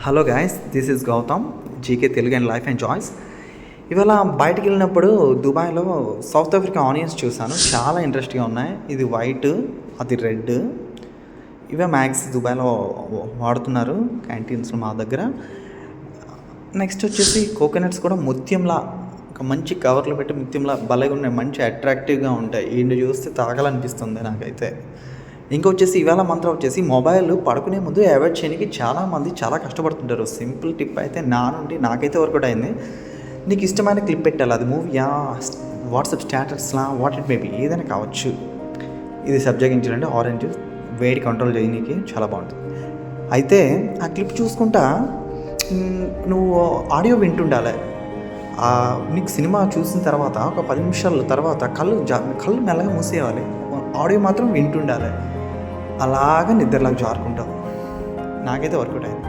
Hello guys, this is Gautam, GK Telugu and life and choice. ఇవాళ బయటకు వెళ్ళినప్పుడు దుబాయ్లో సౌత్ ఆఫ్రికా ఆనియన్స్ చూసాను. చాలా ఇంట్రెస్టింగ్గా ఉన్నాయి. ఇది వైట్, అది రెడ్. ఇవే మ్యాక్స్ దుబాయ్లో వాడుతున్నారు క్యాంటీన్స్లో మా దగ్గర. నెక్స్ట్ వచ్చేసి కోకోనట్స్ కూడా ముత్యంలా ఒక మంచి కవర్లో పెట్టి ముత్యంలా భలేగా ఉన్నాయి, మంచి అట్రాక్టివ్గా ఉంటాయి. వీడిని చూస్తే తాగాలనిపిస్తుంది నాకైతే. ఇంకొచ్చేసి ఇవాళ మంత్రం వచ్చేసి మొబైల్ పడుకునే ముందు అవాయిడ్ చేయడానికి చాలామంది చాలా కష్టపడుతుంటారు. సింపుల్ టిప్ అయితే నా నుండి నాకైతే వర్కౌట్ అయింది. నీకు ఇష్టమైన క్లిప్ పెట్టాలి, అది మూవీయా, వాట్సాప్ స్టేటస్లా, వాట్ ఇట్ మేబీ ఏదైనా కావచ్చు. ఇది సబ్జెక్ట్ ఇన్సిడెంట్ ఆరెంజ్, వేడి కంట్రోల్ చేయడానికి చాలా బాగుంటుంది. అయితే ఆ క్లిప్ చూసుకుంటా నువ్వు ఆడియో వింటుండాలి. నీకు సినిమా చూసిన తర్వాత ఒక 10 నిమిషాల తర్వాత కళ్ళు మెల్లగా మూసేయాలి, ఆడియో మాత్రం వింటుండాలి. అలాగా నిద్రలాగా జారుకుంటావు. నాకైతే వర్కౌట్ అయింది.